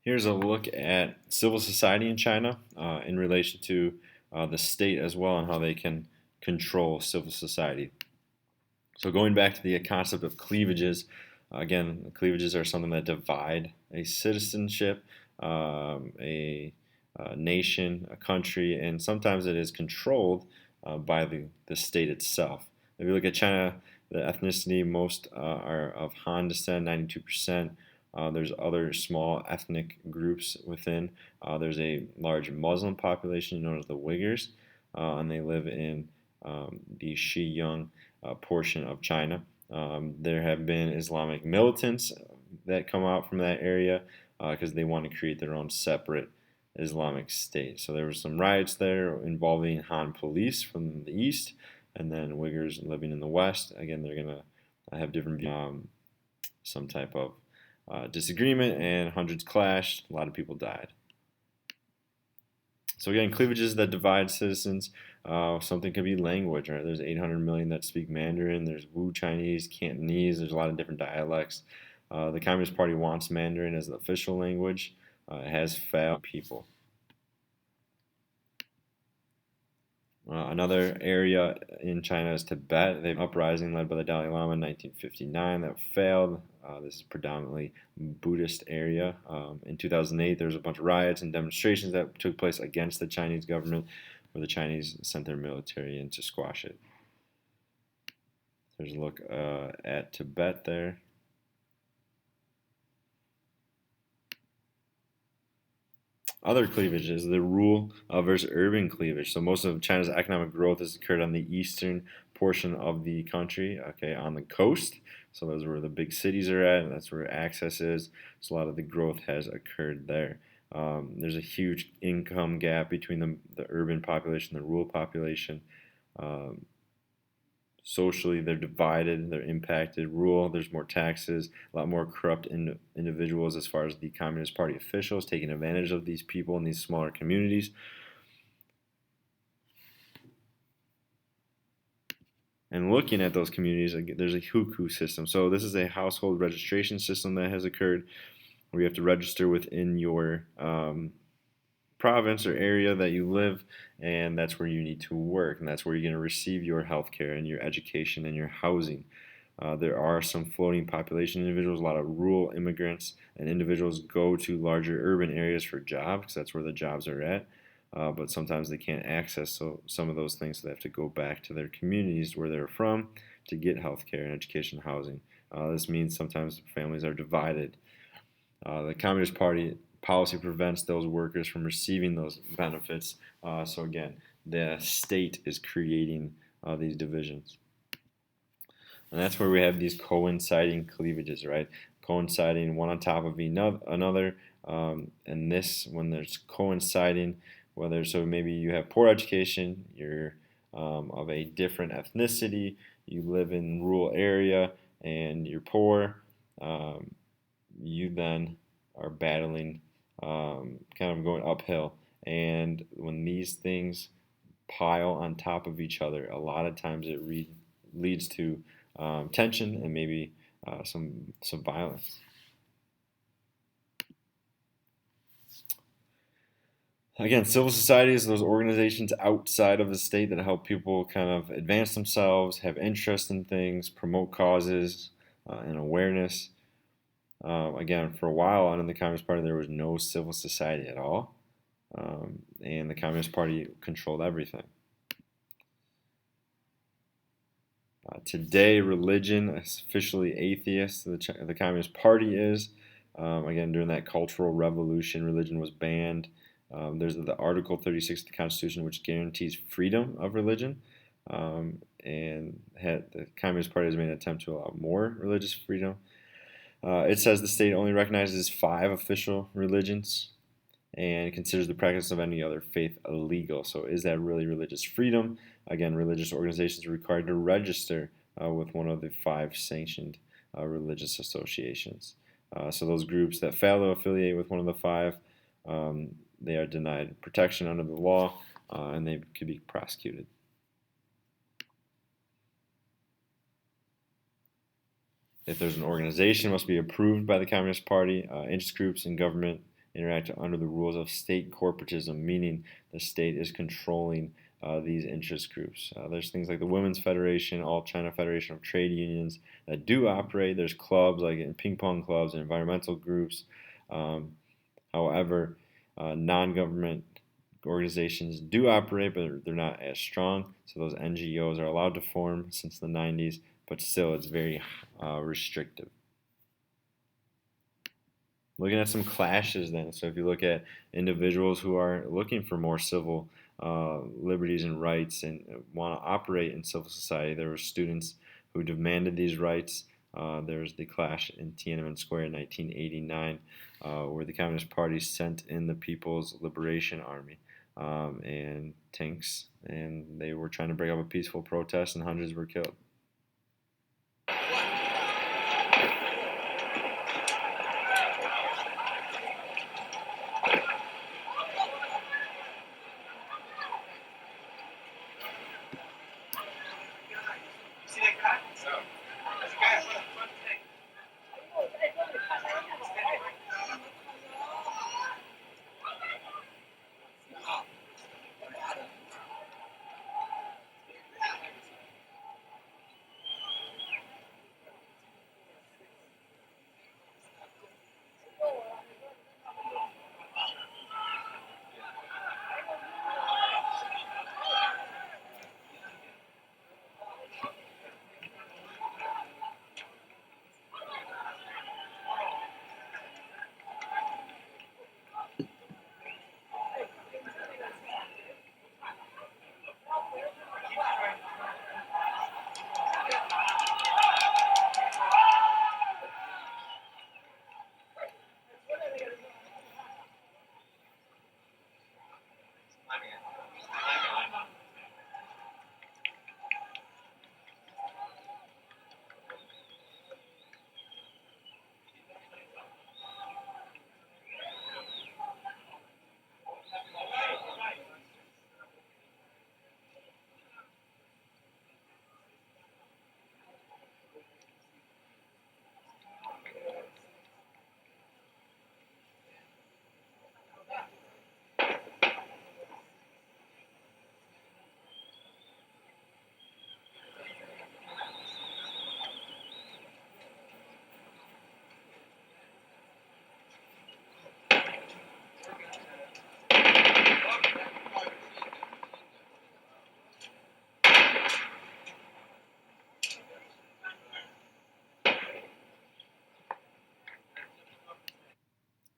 Here's a look at civil society in China in relation to the state as well and how they can control civil society. So going back to the concept of cleavages, again, cleavages are something that divide a citizenship, a nation, a country, and sometimes it is controlled by the state itself. If you look at China, the ethnicity, most are of Han descent, 92%. There's other small ethnic groups within. There's a large Muslim population known as the Uyghurs, and they live in the Xinjiang portion of China. There have been Islamic militants that come out from that area because they want to create their own separate Islamic state. So there were some riots there involving Han police from the east, and then Uyghurs living in the west. Again, they're going to have different some type of disagreement, and hundreds clashed. A lot of people died. So again, cleavages that divide citizens. Something could be language. Right? There's 800 million that speak Mandarin. There's Wu Chinese, Cantonese. There's a lot of different dialects. The Communist Party wants Mandarin as the official language. It has failed people. Another area in China is Tibet. They have an uprising led by the Dalai Lama in 1959 that failed. This is predominantly Buddhist area. In 2008, there was a bunch of riots and demonstrations that took place against the Chinese government, where the Chinese sent their military in to squash it. There's a look at Tibet there. Other cleavages, the rural versus urban cleavage. So most of China's economic growth has occurred on the eastern portion of the country, okay, on the coast. So those are where the big cities are at, and that's where access is. So a lot of the growth has occurred there. There's a huge income gap between the urban population and the rural population. Socially, they're divided, they're impacted. Rural, there's more taxes, a lot more corrupt individuals as far as the Communist Party officials taking advantage of these people in these smaller communities. And looking at those communities, there's a hukou system. So this is a household registration system that has occurred where you have to register within your province or area that you live, and that's where you need to work, and that's where you're going to receive your health care and your education and your housing. There are some floating population individuals, a lot of rural immigrants and individuals go to larger urban areas for jobs because that's where the jobs are at. But sometimes they can't access some of those things, so they have to go back to their communities where they're from to get health care and education and housing. This means sometimes families are divided. The Communist Party policy prevents those workers from receiving those benefits. So again, the state is creating these divisions. And that's where we have these coinciding cleavages, right? Coinciding one on top of another. And this, when there's coinciding, so maybe you have poor education, you're of a different ethnicity, you live in rural area, and you're poor, you then are battling kind of going uphill. And when these things pile on top of each other, a lot of times it leads to tension and maybe some violence. Again, civil societies are those organizations outside of the state that help people kind of advance themselves, have interest in things, promote causes and awareness. Again, for a while under the Communist Party, there was no civil society at all, and the Communist Party controlled everything. Today, religion is officially atheist. The Communist Party is. Again, during that Cultural Revolution, religion was banned. There's the Article 36 of the Constitution, which guarantees freedom of religion. And the Communist Party has made an attempt to allow more religious freedom. It says the state only recognizes 5 official religions and considers the practice of any other faith illegal. So is that really religious freedom? Again, religious organizations are required to register with one of the 5 sanctioned religious associations. So those groups that fail to affiliate with one of the 5, they are denied protection under the law, and they could be prosecuted. If there's an organization, it must be approved by the Communist Party. Interest groups and government interact under the rules of state corporatism, meaning the state is controlling these interest groups. There's things like the Women's Federation, All China Federation of Trade Unions that do operate. There's clubs like in ping pong clubs and environmental groups. However, non-government organizations do operate, but they're not as strong. So those NGOs are allowed to form since the 90s, but still it's very restrictive. Looking at some clashes then. So if you look at individuals who are looking for more civil liberties and rights and want to operate in civil society, there were students who demanded these rights. There's the clash in Tiananmen Square in 1989, where the Communist Party sent in the People's Liberation Army and tanks, and they were trying to break up a peaceful protest, and hundreds were killed.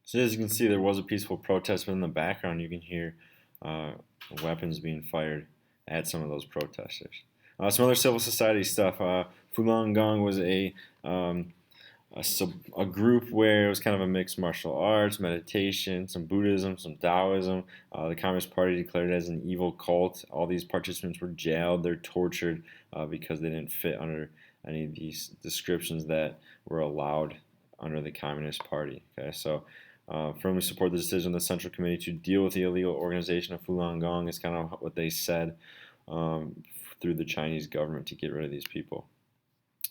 So as you can see, there was a peaceful protest, but in the background you can hear uh, weapons being fired at some of those protesters. Some other civil society stuff. Falun Gong was um, a group where it was kind of a mixed martial arts, meditation, some Buddhism, some Taoism. The Communist Party declared it as an evil cult. All these participants were jailed. They're tortured because they didn't fit under any of these descriptions that were allowed under the Communist Party. Okay, so firmly support the decision of the Central Committee to deal with the illegal organization of Falun Gong is kind of what they said through the Chinese government to get rid of these people.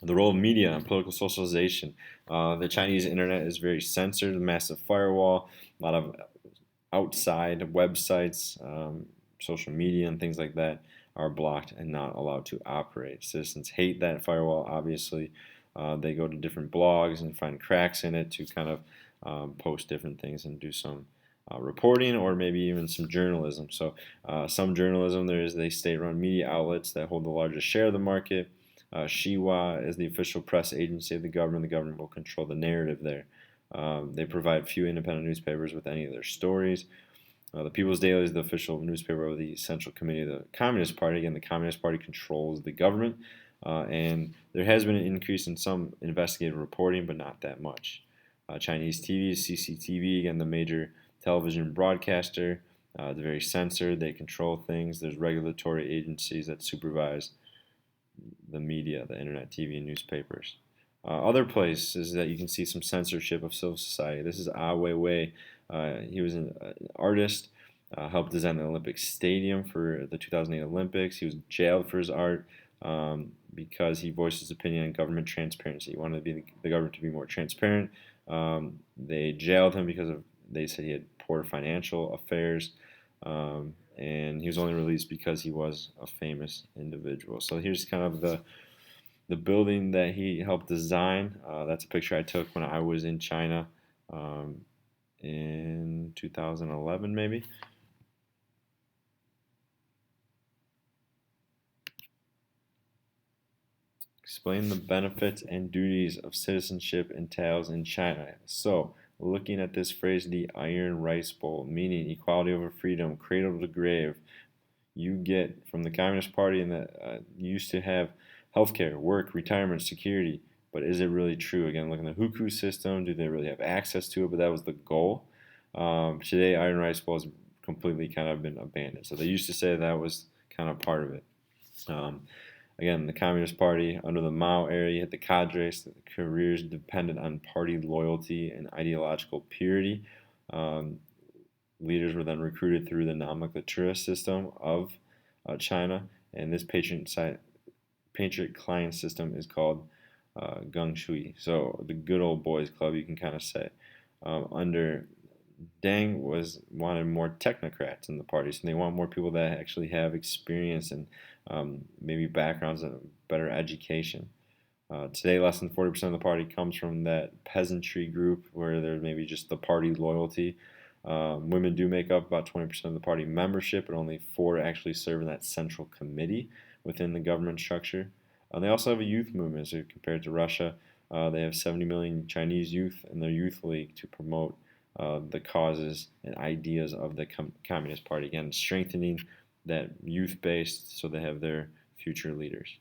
The role of media and political socialization. The Chinese internet is very censored, a massive firewall, a lot of outside websites, social media and things like that are blocked and not allowed to operate. Citizens hate that firewall, obviously. They go to different blogs and find cracks in it to kind of post different things and do some reporting or maybe even some journalism. So some journalism, there is the state-run media outlets that hold the largest share of the market. Xinhua is the official press agency of the government. The government will control the narrative there. They provide few independent newspapers with any of their stories. The People's Daily is the official newspaper of the Central Committee of the Communist Party. Again, the Communist Party controls the government, and there has been an increase in some investigative reporting, but not that much. Chinese TV is CCTV, again, the major television broadcaster. They're very censored. They control things. There's regulatory agencies that supervise the media, the internet, TV, and newspapers. Other places that you can see some censorship of civil society. This is Ah Weiwei. He was an artist, helped design the Olympic Stadium for the 2008 Olympics. He was jailed for his art because he voiced his opinion on government transparency. He wanted the government to be more transparent. They jailed him because of they said he had poor financial affairs, and he was only released because he was a famous individual. So here's kind of the building that he helped design. That's a picture I took when I was in China in 2011, maybe. Explain the benefits and duties of citizenship entails in China. So, looking at this phrase, the iron rice bowl, meaning equality over freedom, cradle to grave, you get from the Communist Party, and that used to have healthcare, work, retirement, security. But is it really true? Again, looking at the hukou system, do they really have access to it? But that was the goal. Today, iron rice bowl has completely kind of been abandoned. So they used to say that was kind of part of it. Um, Again, the Communist Party under the Mao era, you had the cadres, the careers dependent on party loyalty and ideological purity. Um, Leaders were then recruited through the nomenclature system of China, and this patriot client system is called Gung Shui. So the good old boys club, you can kind of say. Under Deng wanted more technocrats in the party, so they want more people that actually have experience and maybe backgrounds and better education. Today, less than 40% of the party comes from that peasantry group where there's maybe just the party loyalty. Women do make up about 20% of the party membership, but only 4 actually serve in that central committee within the government structure. They also have a youth movement, so compared to Russia, they have 70 million Chinese youth in their youth league to promote the causes and ideas of the Communist Party. Again, strengthening that youth base so they have their future leaders.